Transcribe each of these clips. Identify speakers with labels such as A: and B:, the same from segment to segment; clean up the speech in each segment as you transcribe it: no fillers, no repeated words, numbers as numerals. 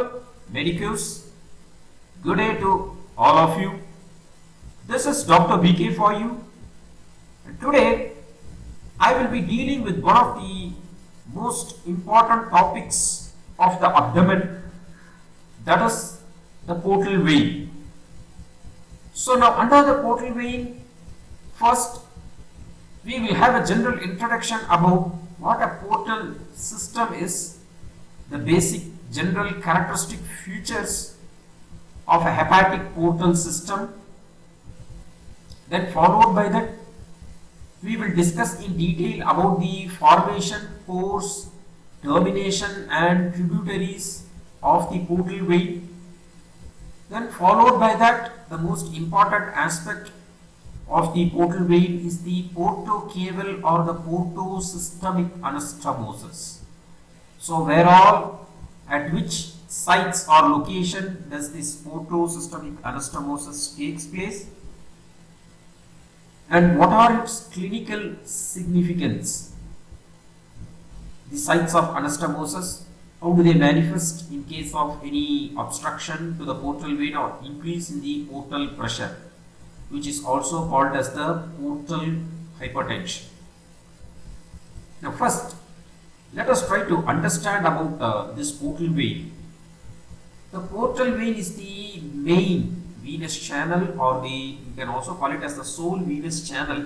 A: Hello, Medicos. Good day to all of you. This is Dr. BK for you. And today, I will be dealing with one of the most important topics of the abdomen, that is the portal vein. So now under the portal vein, first we will have a general introduction about what a portal system is, the basic general characteristic features of a hepatic portal system. Then followed by that, we will discuss in detail about the formation, course, termination and tributaries of the portal vein. Then followed by that, the most important aspect of the portal vein is the Porto-Caval or the portosystemic anastomosis. So where all, at which sites or location does this portosystemic anastomosis takes place, and what are its clinical significance? The sites of anastomosis, how do they manifest in case of any obstruction to the portal vein or increase in the portal pressure, which is also called as the portal hypertension. Now first, let us try to understand about this portal vein. The portal vein is the main venous channel, or you can also call it as the sole venous channel,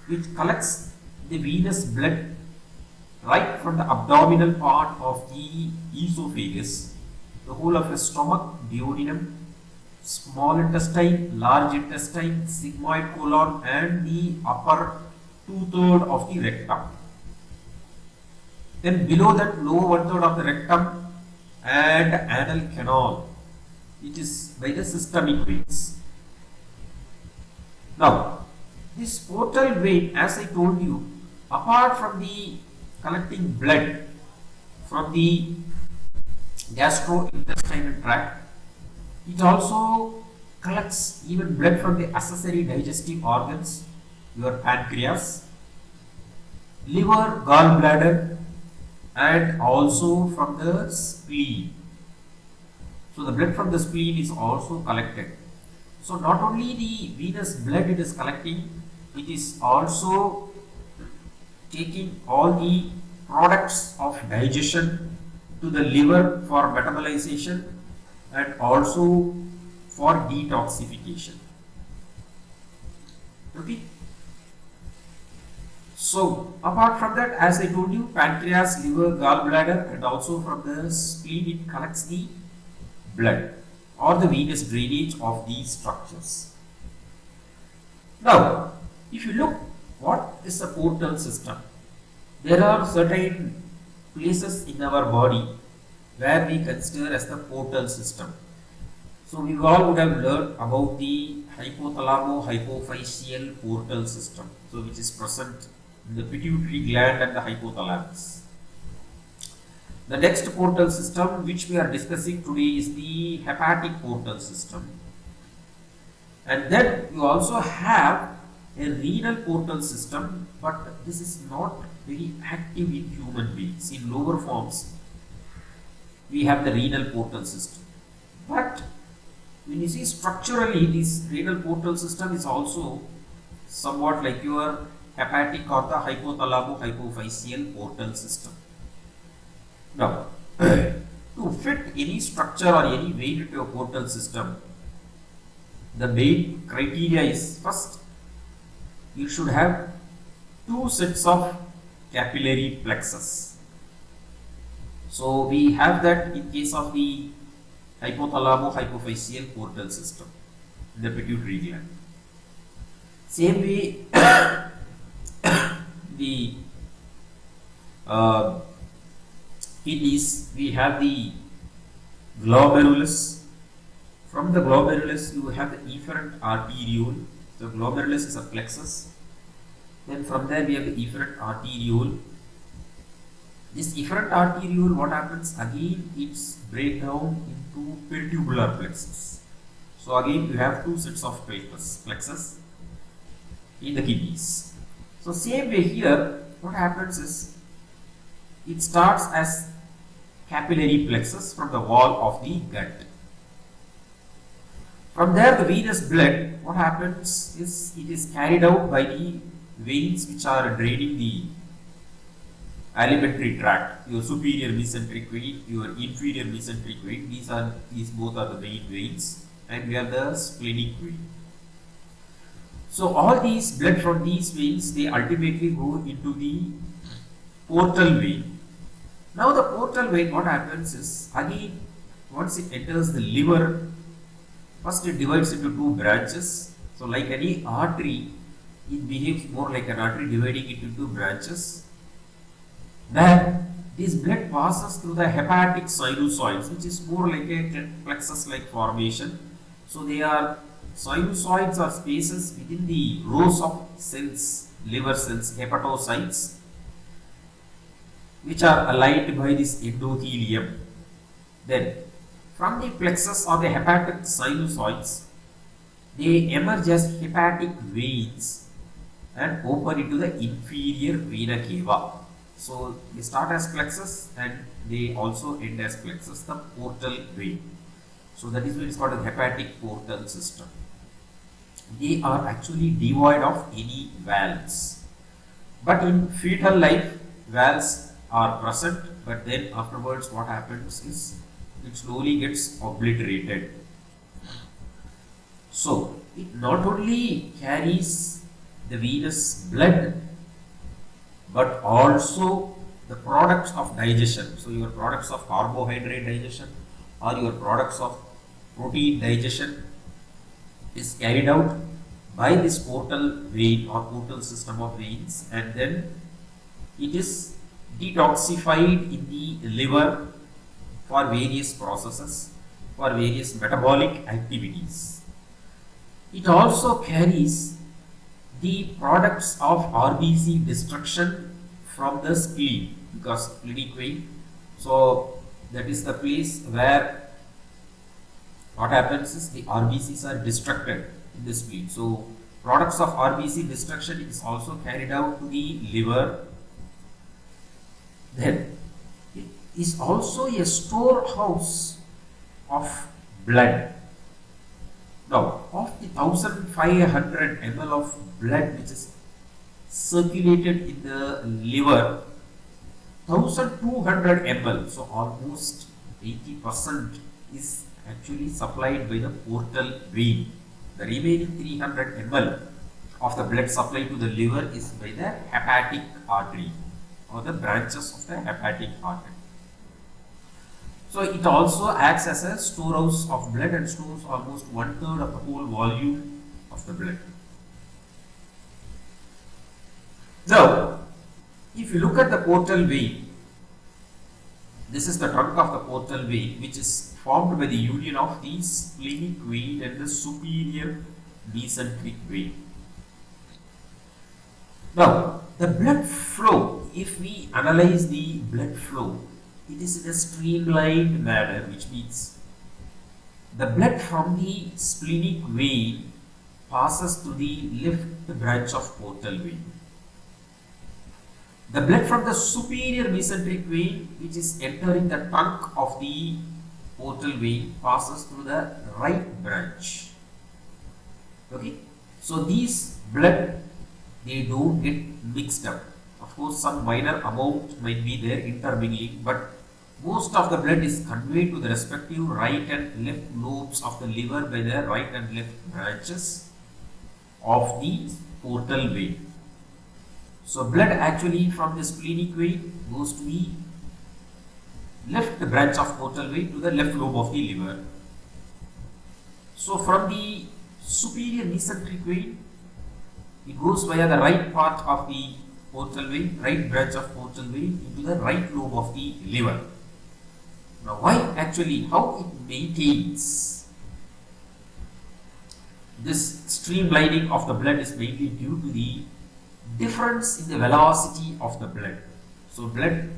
A: which collects the venous blood right from the abdominal part of the esophagus, the whole of the stomach, duodenum, small intestine, large intestine, sigmoid colon and the upper two-thirds of the rectum. Then below that, lower one-third of the rectum and anal canal. It is by the systemic veins. Now, this portal vein, as I told you, apart from the collecting blood from the gastrointestinal tract, it also collects even blood from the accessory digestive organs, your pancreas, liver, gallbladder, and also from the spleen. So the blood from the spleen is also collected. So not only the venous blood it is collecting, it is also taking all the products of digestion to the liver for metabolization and also for detoxification. Okay. So apart from that, as I told you, pancreas, liver, gallbladder and also from the spleen it collects the blood or the venous drainage of these structures. Now, if you look what is a portal system, there are certain places in our body where we consider as the portal system. So we all would have learned about the hypothalamo-hypophyseal portal system, so which is present in the pituitary gland and the hypothalamus. The next portal system which we are discussing today is the hepatic portal system. And then you also have a renal portal system, but this is not very active in human beings. In lower forms, we have the renal portal system. But when you see structurally, this renal portal system is also somewhat like your hepatic or the hypothalamo-hypophyseal portal system. Now, to fit any structure or any vein into a portal system, the main criteria is first, you should have two sets of capillary plexus. So we have that in case of the hypothalamo-hypophyseal portal system, the pituitary gland. Same way, the kidneys, we have the glomerulus. From the glomerulus, you have the efferent arteriole. So glomerulus is a plexus. Then from there we have the efferent arteriole. This efferent arteriole, what happens again? It's break down into vertebral plexus. So again you have two sets of plexus in the kidneys. So same way here, what happens is it starts as capillary plexus from the wall of the gut. From there, the venous blood, what happens is it is carried out by the veins which are draining the alimentary tract, your superior mesenteric vein, your inferior mesenteric vein. These both are the main veins, and we have the splenic vein. So all these blood from these veins, they ultimately go into the portal vein. Now the portal vein, what happens is, again, once it enters the liver, first it divides into two branches. So like any artery, it behaves more like an artery, dividing it into two branches. Then this blood passes through the hepatic sinusoids, which is more like a plexus-like formation. So they are, sinusoids are spaces within the rows of cells, liver cells, hepatocytes, which are aligned by this endothelium. Then from the plexus or the hepatic sinusoids, they emerge as hepatic veins and open into the inferior vena cava. So they start as plexus and they also end as plexus, the portal vein. So that is why it is called a hepatic portal system. They are actually devoid of any valves. But in fetal life, valves are present, but then afterwards what happens is it slowly gets obliterated. So it not only carries the venous blood, but also the products of digestion. So your products of carbohydrate digestion or your products of protein digestion is carried out by this portal vein or portal system of veins, and then it is detoxified in the liver for various processes, for various metabolic activities. It also carries the products of RBC destruction from the spleen, because splenic vein, so that is the place where what happens is the RBCs are destructed in the spleen. So products of RBC destruction is also carried out to the liver. Then it is also a storehouse of blood. Now, of the 1500 ml of blood which is circulated in the liver, 1200 ml, so almost 80%, is actually supplied by the portal vein. The remaining 300 ml of the blood supplied to the liver is by the hepatic artery or the branches of the hepatic artery. So it also acts as a storehouse of blood and stores almost 1/3 of the whole volume of the blood. Now, if you look at the portal vein, this is the trunk of the portal vein, which is formed by the union of the splenic vein and the superior mesenteric vein. Now, the blood flow, if we analyze the blood flow, it is in a streamlined manner, which means the blood from the splenic vein passes to the left branch of portal vein. The blood from the superior mesenteric vein, which is entering the trunk of the portal vein, passes through the right branch. Okay, so these blood, they don't get mixed up. Of course, some minor amount might be there intermingling, but most of the blood is conveyed to the respective right and left lobes of the liver by the right and left branches of the portal vein. So blood actually from the splenic vein goes to the left branch of portal vein to the left lobe of the liver. So from the superior mesenteric vein, it goes via the right part of the portal vein, right branch of portal vein, into the right lobe of the liver. Now why actually, how it maintains this streamlining of the blood is mainly due to the difference in the velocity of the blood. So blood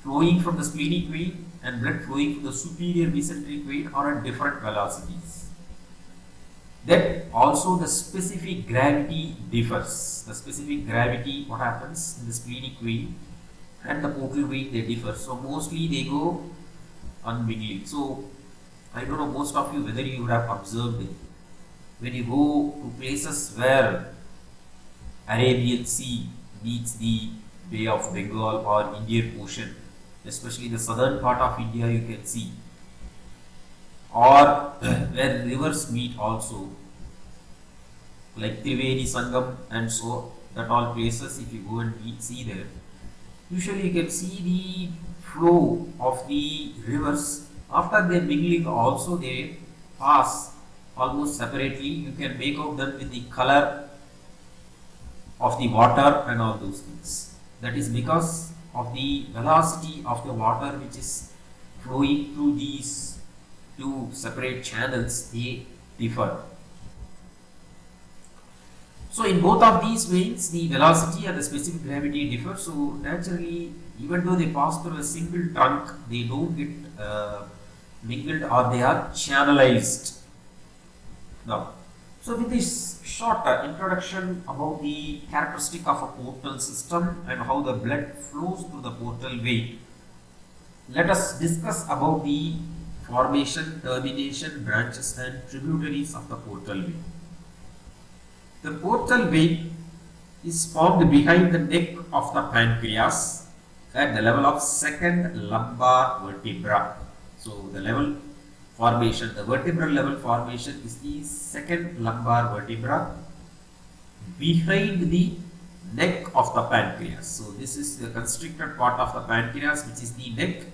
A: flowing from the splenic vein and blood flowing from the superior mesenteric vein are at different velocities. Then also the specific gravity differs. The specific gravity, what happens in the splenic vein and the portal vein, they differ. So mostly they go unmingling. So I don't know most of you whether you would have observed it. When you go to places where Arabian Sea meets the Bay of Bengal or Indian Ocean, especially the southern part of India, you can see, or where rivers meet also, like Triveni Sangam and so that all places, if you go and see there, usually you can see the flow of the rivers. After their mingling also they pass almost separately. You can make out them with the color of the water and all those things. That is because of the velocity of the water which is flowing through these two separate channels, they differ. So in both of these veins, the velocity and the specific gravity differ. So naturally, even though they pass through a single trunk, they don't get mingled or they are channelized. Now, so with this short introduction about the characteristic of a portal system and how the blood flows through the portal vein, let us discuss about the formation, termination, branches and tributaries of the portal vein. The portal vein is formed behind the neck of the pancreas at the level of second lumbar vertebra. So the level formation, the vertebral level formation is the second lumbar vertebra behind the neck of the pancreas. So this is the constricted part of the pancreas, which is the neck,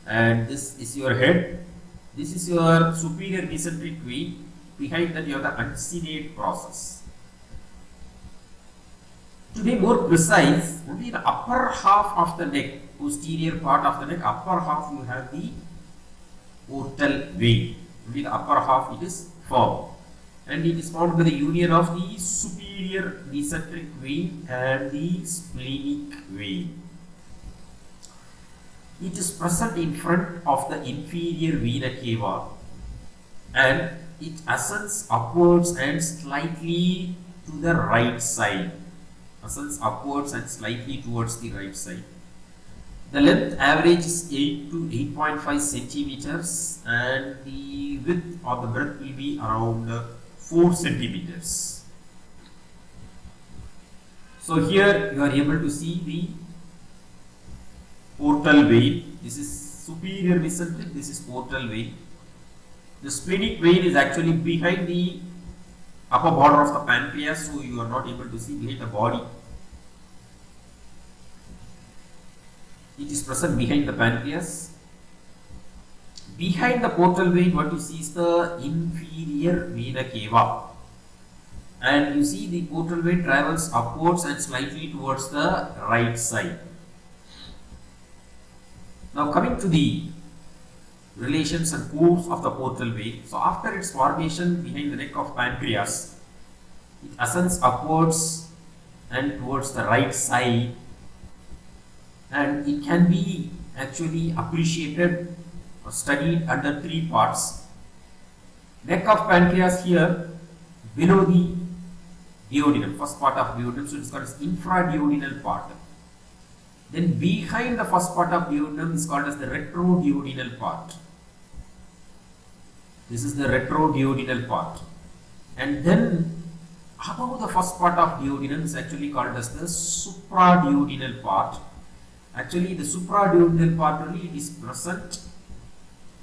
A: and this is your head. This is your superior mesenteric vein. Behind that you have the uncinate process. To be more precise, only the upper half of the neck, posterior part of the neck, upper half you have the portal vein. Only the upper half it is formed, and it is formed by the union of the superior mesenteric vein and the splenic vein. It is present in front of the inferior vena cava, and it ascends upwards and slightly to the right side. Ascends upwards and slightly towards the right side. The length average is 8 to 8.5 centimeters, and the width or the breadth will be around 4 centimeters. So here you are able to see the portal vein. This is superior mesenteric, this is portal vein. The splenic vein is actually behind the upper border of the pancreas, so you are not able to see behind the body. It is present behind the pancreas. Behind the portal vein, what you see is the inferior vena cava, and you see the portal vein travels upwards and slightly towards the right side. Now coming to the relations and course of the portal vein. So after its formation behind the neck of pancreas, it ascends upwards and towards the right side, and it can be actually appreciated or studied under three parts. Neck of pancreas here below the duodenum, first part of duodenum, so it is called as infraduodenal part. Then behind the first part of duodenum is called as the retroduodenal part. This is the retroduodenal part. And then above the first part of duodenum is actually called as the supraduodenal part. Actually, the supraduodenal part only, it is present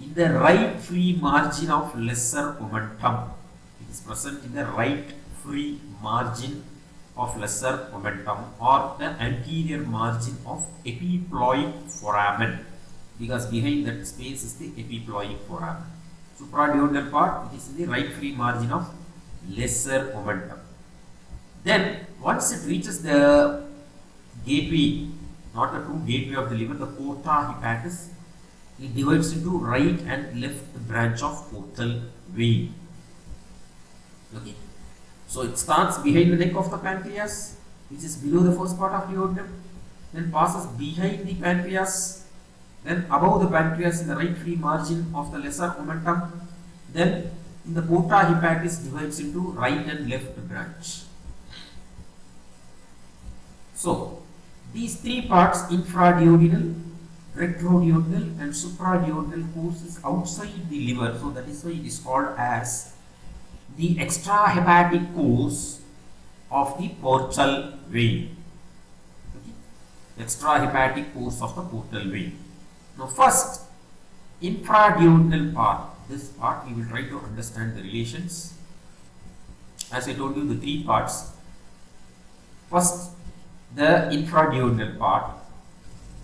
A: in the right free margin of lesser omentum. It is present in the right free margin of lesser omentum, or the anterior margin of epiploic foramen, because behind that space is the epiploic foramen. Supraduodenal part, it is in the right free margin of lesser omentum. Then once it reaches the gateway, not the true gateway of the liver, the porta hepatis, it divides into right and left branch of portal vein. Okay. So it starts behind the neck of the pancreas, which is below the first part of duodenum, then passes behind the pancreas, then above the pancreas in the right free margin of the lesser omentum, then in the porta hepatis divides into right and left branch. So these three parts, infraduodenal, retroduodenal and supraduodenal course is outside the liver, so that is why it is called as the extrahepatic course of the portal vein. Okay. Extrahepatic course of the portal vein. Now first, infraduodenal part. This part we will try to understand the relations. As I told you, the three parts. First, the infraduodenal part.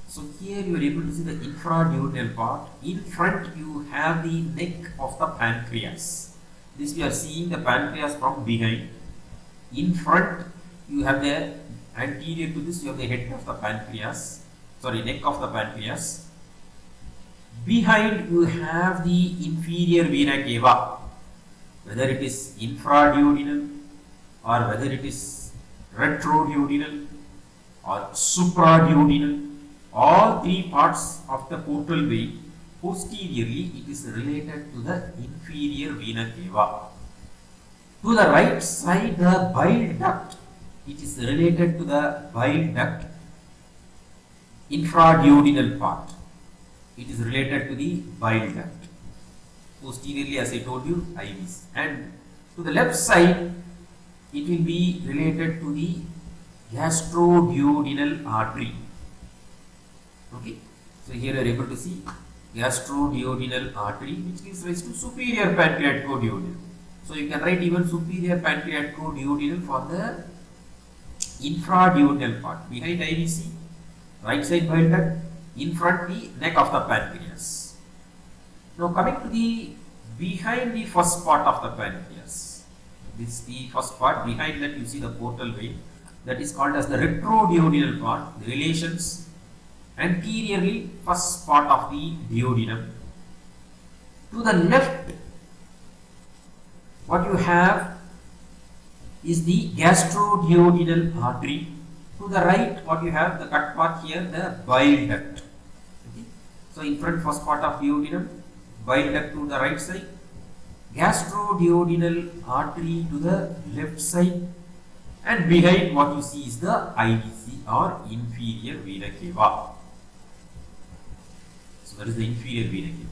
A: So here you are able to see the infraduodenal part. In front you have the neck of the pancreas. This we are seeing the pancreas from behind. In front you have the anterior to this you have the head of the pancreas. Sorry, neck of the pancreas. Behind you have the inferior vena cava. Whether it is infraduodenal or whether it is retroduodenal or supraduodenal, all three parts of the portal vein, posteriorly it is related to the inferior vena cava. To the right side, the bile duct, it is related to the bile duct, infraduodenal part. It is related to the bile duct. Posteriorly, as I told you, IVs. And to the left side, it will be related to the gastroduodenal artery. Okay. So here you are able to see gastroduodenal artery, which gives rise to superior pancreaticoduodenal. So you can write even superior pancreaticoduodenal for the infraduodenal part. Behind IVC, right side bile duct, in front the neck of the pancreas. Now coming to the behind the first part of the pancreas. This is the first part. Behind that you see the portal vein. That is called as the retroduodenal part. The relations anteriorly first part of the duodenum. To the left, what you have is the gastroduodenal artery. To the right, what you have, the cut part here, the bile duct. Okay. So in front, first part of duodenum, bile duct to the right side, gastroduodenal artery to the left side, and behind what you see is the IVC or inferior vena cava. So that is the inferior vena cava.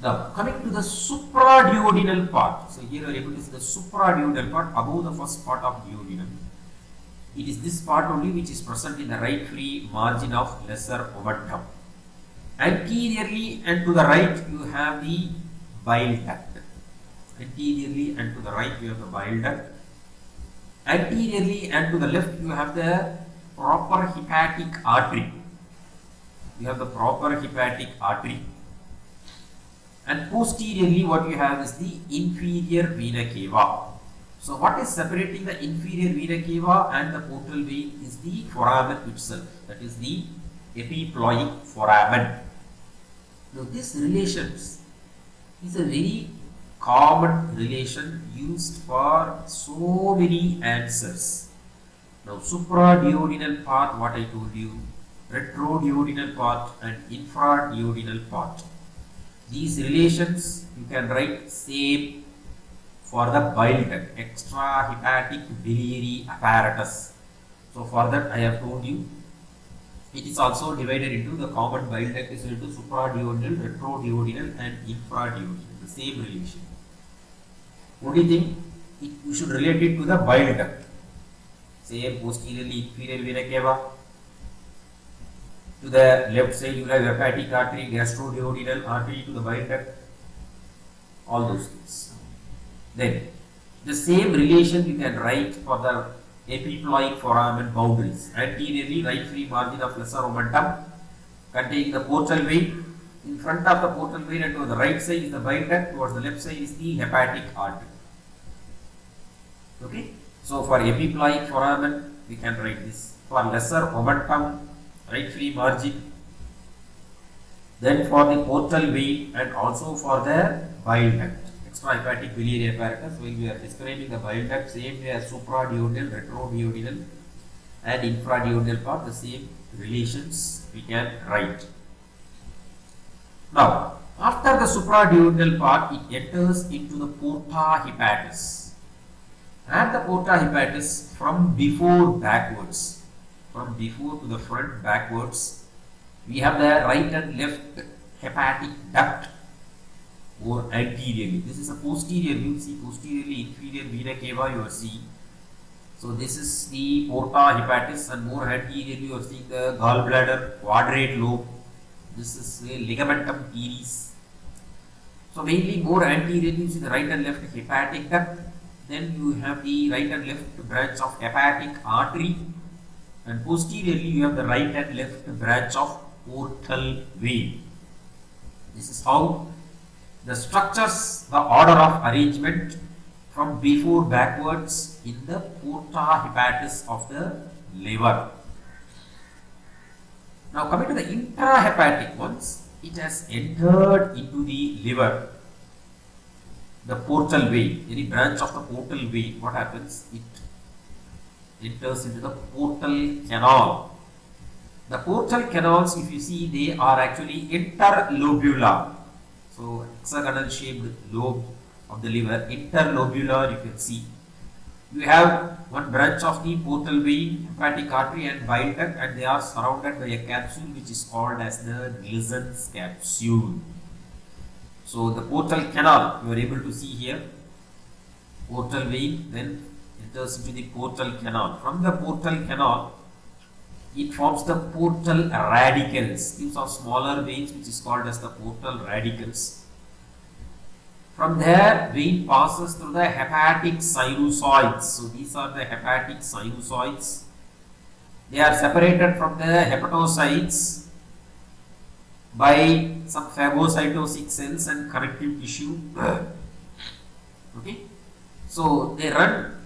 A: Now coming to the supraduodenal part. So here you are able to see the supraduodenal part above the first part of duodenum. It is this part only which is present in the right free margin of lesser omentum. Anteriorly and to the right you have the bile duct. Anteriorly and to the right you have the bile duct. Anteriorly and to the left you have the proper hepatic artery. You have the proper hepatic artery. And posteriorly what you have is the inferior vena cava. So what is separating the inferior vena cava and the portal vein is the foramen itself. That is the epiploic foramen. Now this relations is a very common relation used for so many answers. Now supraduodenal part, what I told you, retroduodenal part and infraduodenal part. These relations you can write same for the bile duct, extrahepatic biliary apparatus. So for that I have told you, it is also divided into the common bile duct is into supraduodenal, retroduodenal and infraduodenal, the same relation. Only thing, you should relate it to the bile duct. Same posteriorly inferior vena cava. To the left side you have hepatic artery, gastroduodenal artery to the bile duct. All those things. Then the same relation you can write for the epiploic foramen boundaries. Anteriorly right free margin of lesser omentum containing the portal vein. In front of the portal vein and to the right side is the bile duct, towards the left side is the hepatic artery. Okay. So for epiploic foramen we can write this. For lesser omentum, right free margin. Then for the portal vein and also for the bile duct. Extrahepatic biliary apparatus, when we are describing the bile duct, same way as supraduodenal, retroduodenal and infraduodenal part, the same relations we can write. Now, after the supraduodenal part, it enters into the porta hepatis. And the porta hepatis from before backwards, from before to the front backwards, We have the right and left hepatic duct or anteriorly. This is a posterior view. See, posteriorly inferior vena cava you are seeing. So this is the porta hepatis, and more anteriorly you are seeing the gallbladder quadrate lobe. This is the ligamentum teres. So mainly more anteriorly you see the right and left hepatic duct. Then you have the right and left branch of hepatic artery, and posteriorly you have the right and left branch of portal vein. This is how the structures, the order of arrangement from before backwards in the porta hepatis of the liver. Now coming to the intrahepatic ones, it has entered into the liver. The portal vein, any branch of the portal vein, what happens? It enters into the portal canal. The portal canals, if you see, they are actually interlobular. So hexagonal shaped lobe of the liver, interlobular, you can see. You have one branch of the portal vein, hepatic artery and bile duct, and they are surrounded by a capsule which is called as the Glissen's capsule. So the portal canal, you are able to see here, portal vein, then enters into the portal canal. From the portal canal, it forms the portal radicals. These are smaller veins which is called as the portal radicals. From there, vein passes through the hepatic sinusoids. So these are the hepatic sinusoids. They are separated from the hepatocytes by some phagocytosic cells and connective tissue. Okay, so they run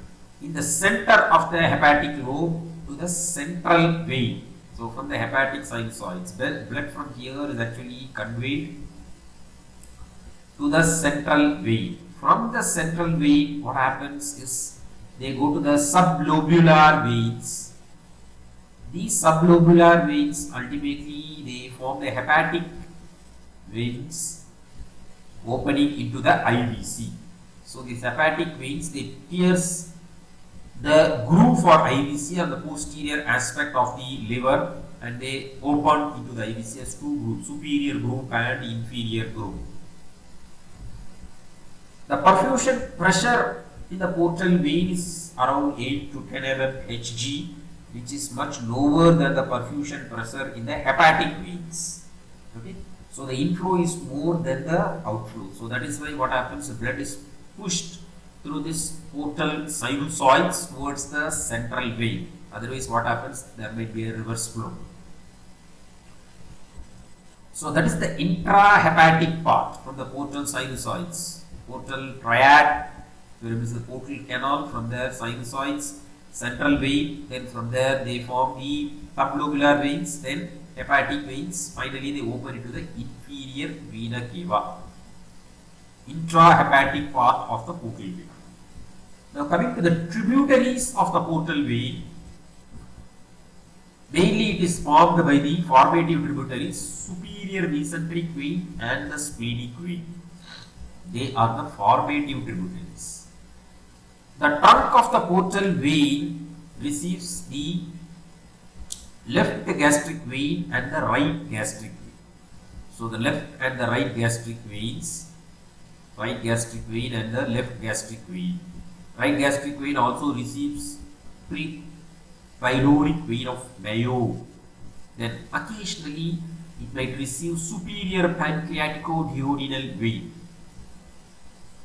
A: in the center of the hepatic lobe to the central vein. So from the hepatic sinusoids, blood from here is actually conveyed to the central vein. From the central vein, what happens is they go to the sublobular veins. These sublobular veins ultimately they form the hepatic veins opening into the IVC. So these hepatic veins, they pierce the groove for IVC on the posterior aspect of the liver, and they open into the IVC as two grooves, superior groove and inferior groove. The perfusion pressure in the portal vein is around 8 to 10 mm Hg, which is much lower than the perfusion pressure in the hepatic veins. Okay, so the inflow is more than the outflow. So that is why what happens, the blood is pushed through this portal sinusoids towards the central vein. Otherwise what happens, there might be a reverse flow. So that is the intrahepatic part from the portal sinusoids. Portal triad, where is the portal canal, from there sinusoids, central vein, then from there they form the sublobular veins, then hepatic veins, finally they open into the inferior vena cava, intrahepatic part of the portal vein. Now coming to the tributaries of the portal vein, mainly it is formed by the formative tributaries, superior mesenteric vein and the splenic vein. They are the formative tributaries. The trunk of the portal vein receives the left gastric vein and the right gastric vein. So the left and the right gastric veins, right gastric vein and the left gastric vein. Right gastric vein also receives pre-pyloric vein of Mayo. Then occasionally it might receive superior pancreatico-duodenal vein.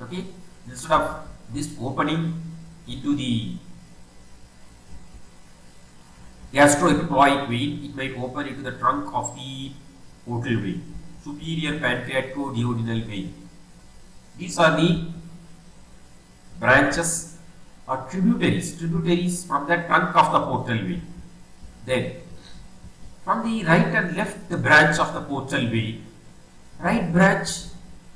A: Okay, instead of this opening into the gastroepiploic vein, it might open into the trunk of the portal vein, superior pancreatico-duodenal vein. These are the branches or tributaries from the trunk of the portal vein. Then from the right and left branch of the portal vein, right branch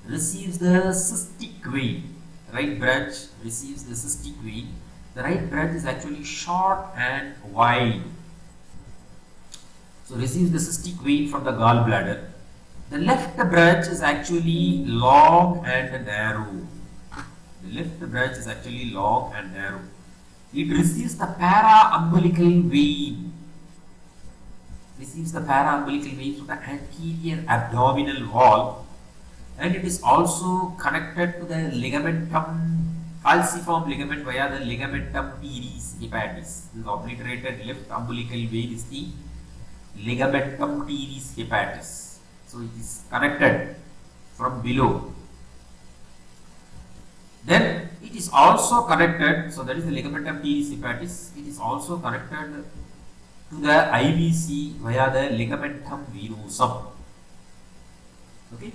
A: receives the cystic vein. Right branch receives the cystic vein. The right branch is actually short and wide. So receives the cystic vein from the gallbladder. The left branch is actually long and narrow. The left branch is actually long and narrow. It receives the para-umbilical vein. receives the para-umbilical vein from the anterior abdominal wall, and it is also connected to the ligamentum falciform ligament via the ligamentum teres hepatis. This obliterated left umbilical vein is the ligamentum teres hepatis. So it is connected from below. Then it is also connected, so that is the ligamentum teres hepatis. It is also connected to the IVC via the ligamentum venosum. Okay.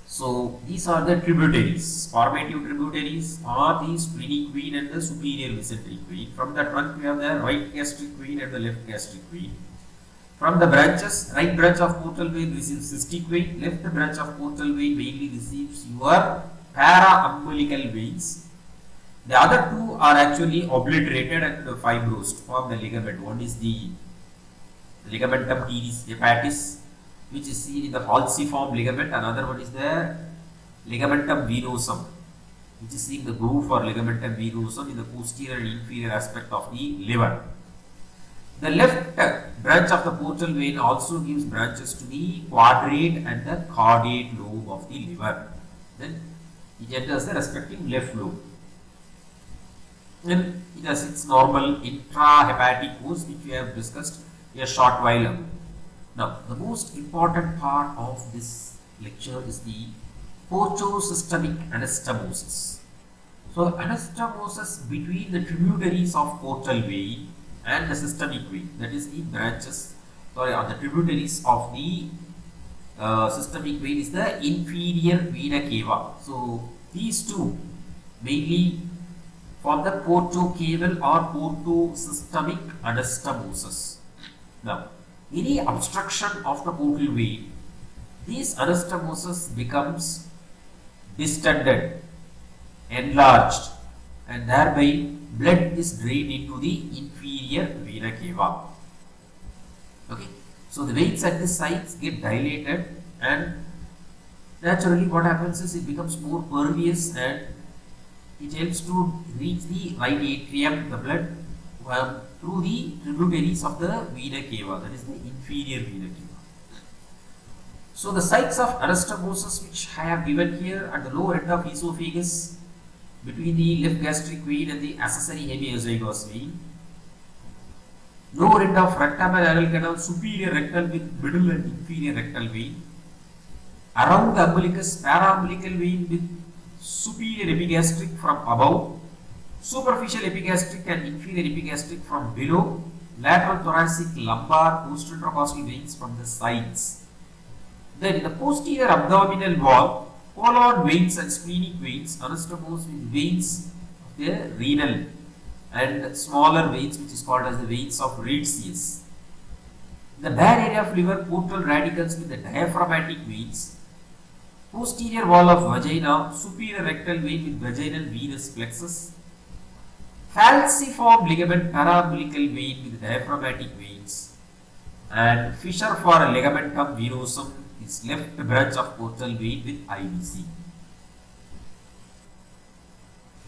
A: So these are the tributaries. Formative tributaries are the splenic vein and the superior mesenteric vein. From the trunk we have the right gastric vein and the left gastric vein. From the branches, right branch of portal vein receives cystic vein, left branch of portal vein mainly receives your para-umbilical veins. The other two are actually obliterated and fibrous to form the ligament. One is the ligamentum teres hepatis, which is seen in the falciform ligament. Another one is the ligamentum venosum, which is seen in the groove for ligamentum venosum in the posterior and inferior aspect of the liver. The left branch of the portal vein also gives branches to the quadrate and the caudate lobe of the liver. Then it enters the respective left lobe. Then it has its normal intrahepatic course, which we have discussed a short while ago. Now, the most important part of this lecture is the portosystemic anastomosis. So, anastomosis between the tributaries of portal vein and the systemic vein, that is the branches, or the tributaries of the systemic vein is the inferior vena cava. So, these two mainly form the porto-caval or portosystemic anastomosis. Now, any obstruction of the portal vein, this anastomosis becomes distended, enlarged, and thereby blood is drained into the inferior vena cava. Okay, so the veins at this sides get dilated, and naturally what happens is it becomes more pervious and it helps to reach the right atrium, the blood, through the tributaries of the vena cava, that is the inferior vena cava. So the sites of anastomosis which I have given here at the lower end of esophagus, between the left gastric vein and the accessory hemiazygos vein, lower end of rectum and anal canal, superior rectal with middle and inferior rectal vein, around the umbilicus, para-umbilical vein with superior epigastric from above, superficial epigastric and inferior epigastric from below, lateral thoracic, lumbar, posterocostal veins from the sides. Then in the posterior abdominal wall, colon veins and splenic veins anastomose with veins of the renal and smaller veins which is called as the veins of Reedsius. The bare area of liver, portal radicals with the diaphragmatic veins, posterior wall of vagina, superior rectal vein with vaginal venous plexus, falciform ligament, para-umbilical vein with diaphragmatic veins, and fissure for a ligamentum venosum is left branch of portal vein with IVC.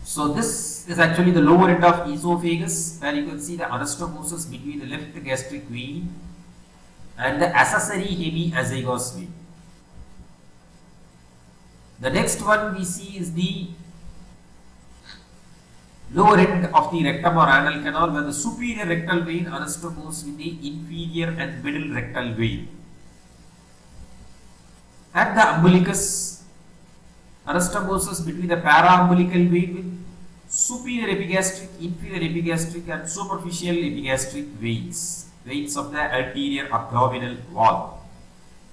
A: So this is actually the lower end of esophagus, where you can see the anastomosis between the left gastric vein and the accessory hemiazygos vein. The next one we see is the lower end of the rectum or anal canal, where the superior rectal vein anastomoses with the inferior and middle rectal vein. At the umbilicus, anastomosis between the para-umbilical vein with superior epigastric, inferior epigastric and superficial epigastric veins, veins of the anterior abdominal wall.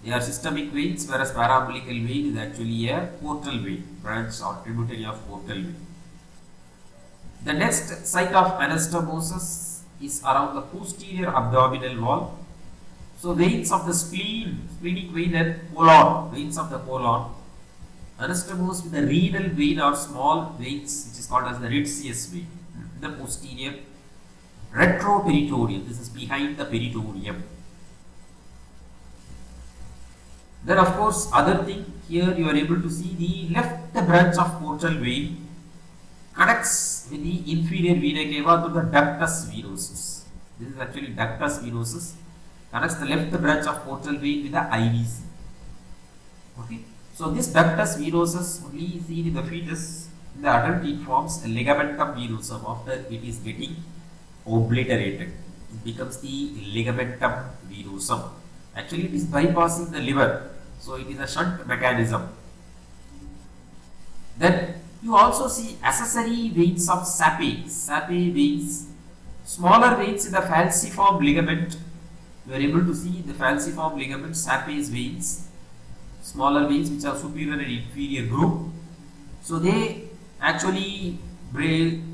A: They are systemic veins, whereas para-umbilical vein is actually a portal vein, branch or tributary of portal vein. The next site of anastomosis is around the posterior abdominal wall. So veins of the spleen, splenic vein and colon, veins of the colon, anastomose with the renal vein or small veins which is called as the Reedsius vein, the posterior retroperitoneum. This is behind the peritoneum. Then of course other thing, here you are able to see the left branch of portal vein connects with the inferior vena cava to the ductus venosus. This is actually ductus venosus, connects the left branch of portal vein with the IVC. Okay. So this ductus venosus only seen in the fetus. In the adult it forms a ligamentum venosum after it is getting obliterated. It becomes the ligamentum venosum. Actually it is bypassing the liver. So it is a shunt mechanism. Then you also see accessory veins of Sappi. Sappi veins, smaller veins in the falciform ligament. You are able to see the falciform ligament, Sappi's veins, smaller veins which are superior and inferior group. So they actually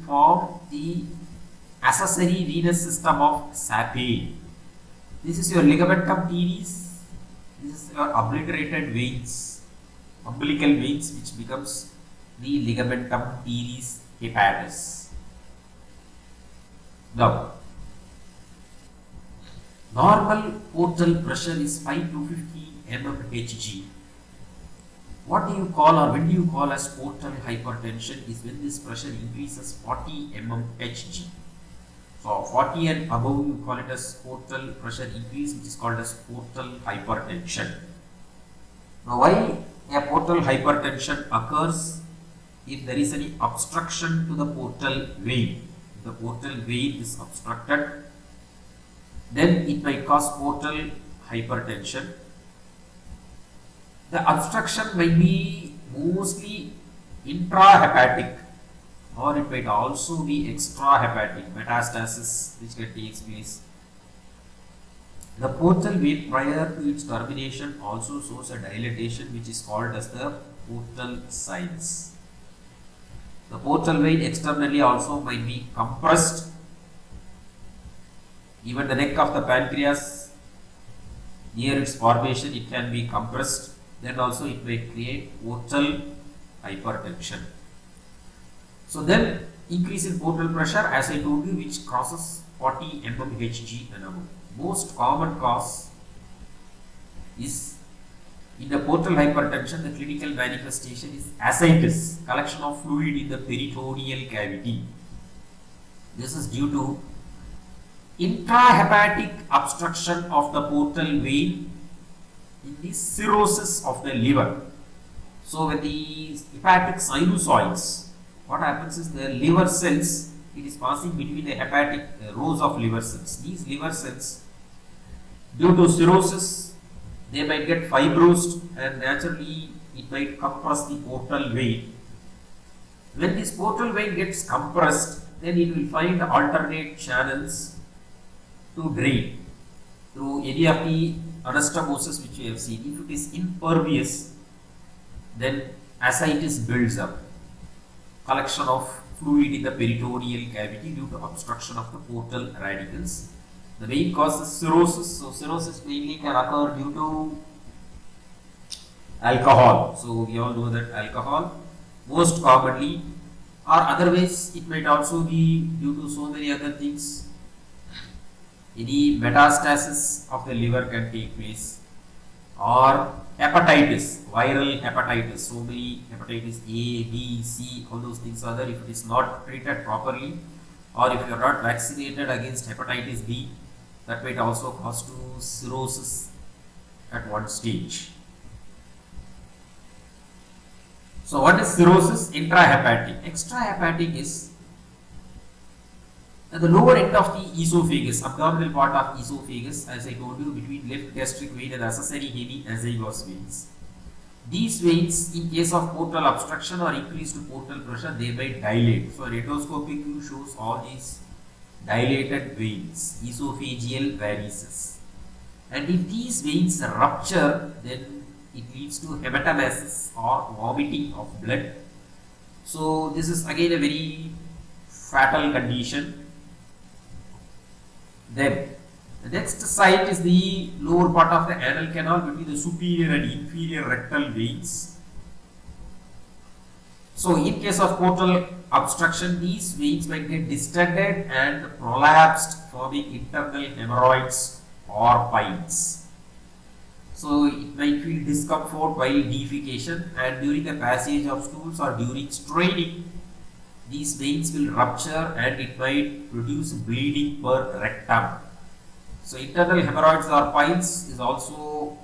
A: form the accessory venous system of Sappi. This is your ligamentum teres. This is your obliterated veins, umbilical veins, which becomes the ligamentum teres hepatis. Now, normal portal pressure is 5 to 50 mmHg. What do you call or when do you call as portal hypertension is when this pressure increases 40 mmHg. So 40 and above you call it as portal pressure increase, which is called as portal hypertension. Now why a portal hypertension occurs? If there is any obstruction to the portal vein, if the portal vein is obstructed, then it might cause portal hypertension. The obstruction might be mostly intrahepatic, or it might also be extrahepatic, metastasis which can take place. The portal vein prior to its termination also shows a dilatation which is called as the portal sinus. The portal vein externally also might be compressed. Even the neck of the pancreas, near its formation, it can be compressed. Then also it may create portal hypertension. So then increase in portal pressure, as I told you, which crosses 40 mmHg and above. Most common cause is in the portal hypertension, the clinical manifestation is ascites, collection of fluid in the peritoneal cavity. This is due to intrahepatic obstruction of the portal vein in the cirrhosis of the liver. So when the hepatic sinusoids, what happens is the liver cells, it is passing between the hepatic rows of liver cells. These liver cells, due to cirrhosis, they might get fibrosed and naturally it might compress the portal vein. When this portal vein gets compressed, then it will find alternate channels to drain through any of the anastomosis which we have seen. If it is impervious, then ascites builds up, collection of fluid in the peritoneal cavity due to obstruction of the portal radicals. The main cause is cirrhosis. So cirrhosis mainly can occur due to alcohol. So we all know that alcohol most commonly, or otherwise it might also be due to so many other things. Any metastasis of the liver can take place, or hepatitis, viral hepatitis. So many hepatitis A, B, C, all those things are there. If it is not treated properly, or if you are not vaccinated against hepatitis B, that might also cause to cirrhosis at one stage. So what is cirrhosis? Intrahepatic. Extrahepatic is at the lower end of the esophagus, abdominal part of esophagus, as I told you, between left gastric vein and accessory hemi azygos veins. These veins, in case of portal obstruction or increased portal pressure, they might dilate. So endoscopic view shows all these dilated veins, esophageal varices. And if these veins rupture, then it leads to hematemesis or vomiting of blood. So this is again a very fatal condition. Then the next site is the lower part of the anal canal between the superior and inferior rectal veins. So in case of portal obstruction, these veins might get distended and prolapsed, forming internal hemorrhoids or piles. So it might feel discomfort while defecation, and during the passage of stools or during straining, these veins will rupture and it might produce bleeding per rectum. So internal hemorrhoids or piles is also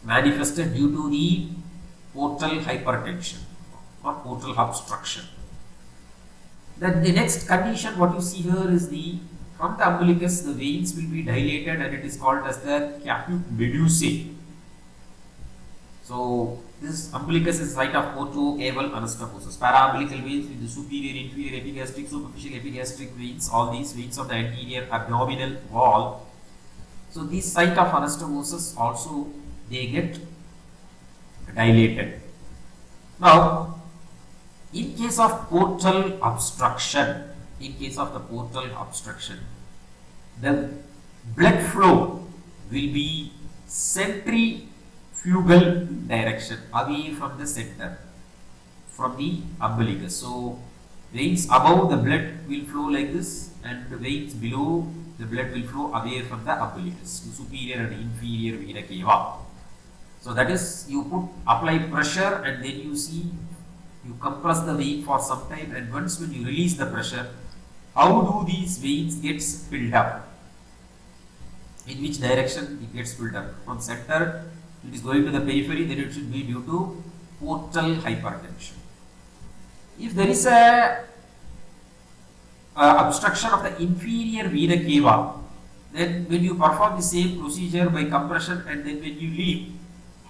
A: manifested due to the portal hypertension or portal obstruction. Then the next condition what you see here is from the umbilicus the veins will be dilated and it is called as the caput medusae. So this umbilicus is site of Porto-Caval Anastomosis. Paraumbilical veins with the superior, inferior, epigastric, superficial epigastric veins, all these veins of the anterior abdominal wall. So this site of anastomosis also they get dilated. Now, in case of portal obstruction, the blood flow will be centrifugal direction away from the center, from the umbilicus. So, veins above the blood will flow like this, and the veins below the blood will flow away from the umbilicus to superior and inferior vena cava. So that is, you apply pressure and then you compress the vein for some time, and once when you release the pressure, how do these veins get filled up? In which direction it gets filled up? From center it is going to the periphery, then it should be due to portal hypertension. If there is a obstruction of the inferior vena cava, then when you perform the same procedure by compression and then when you leave,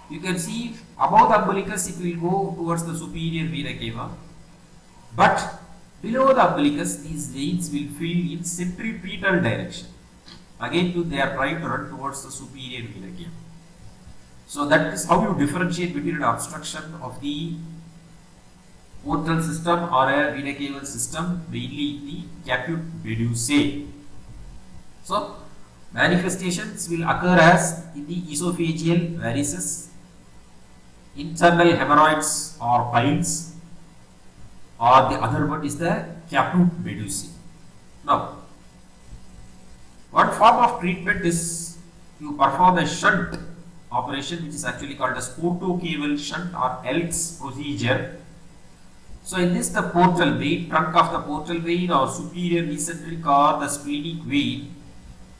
A: you can see above the umbilicus it will go towards the superior vena cava, but below the umbilicus these veins will fill in centripetal direction. Again they are trying to run towards the superior vena cava. So that is how you differentiate between an obstruction of the portal system or a vena caval system, mainly in the caput medusae. So manifestations will occur as in the esophageal varices, internal hemorrhoids or piles, or the other one is the caput medusae. Now, one form of treatment is you perform a shunt operation, which is actually called as Porto-Caval shunt or ELKS procedure. So in this, the portal vein, trunk of the portal vein or superior mesenteric or the splenic vein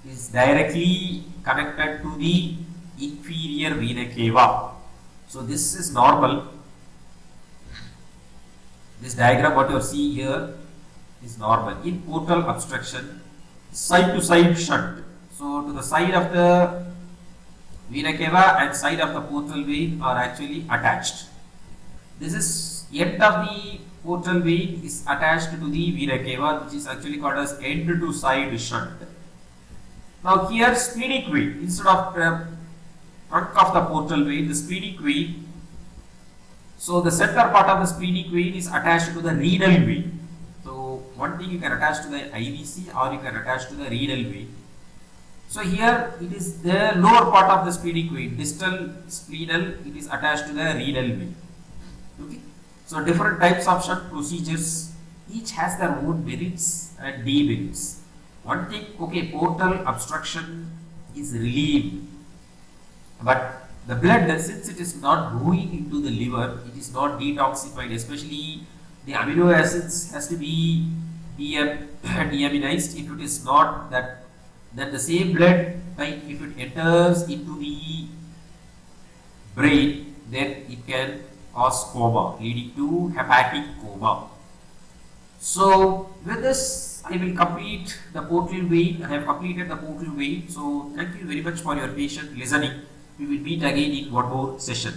A: is directly connected to the inferior vena cava. So this is normal. This diagram what you are seeing here is normal. In portal obstruction, side to side shunt. So to the side of the vena cava and side of the portal vein are actually attached. This is end of the portal vein is attached to the vena cava, which is actually called as end to side shunt. Now here splenic vein, instead of trunk of the portal vein, the splenic vein. So the center part of the splenic vein is attached to the renal vein. So one thing you can attach to the IVC or you can attach to the renal vein. So here it is the lower part of the splenic vein, distal splenal, it is attached to the renal vein. Okay. So different types of shunt procedures, each has their own merits and demerits. One thing, okay, portal obstruction is relieved, but the blood, since it is not going into the liver, it is not detoxified, especially the amino acids has to be deaminized. If it is not that, then the same blood, like if it enters into the brain, then it can cause coma, leading to hepatic coma. So with this, I will complete the portal vein. I have completed the portal vein. So thank you very much for your patient listening. We will meet again in one more session.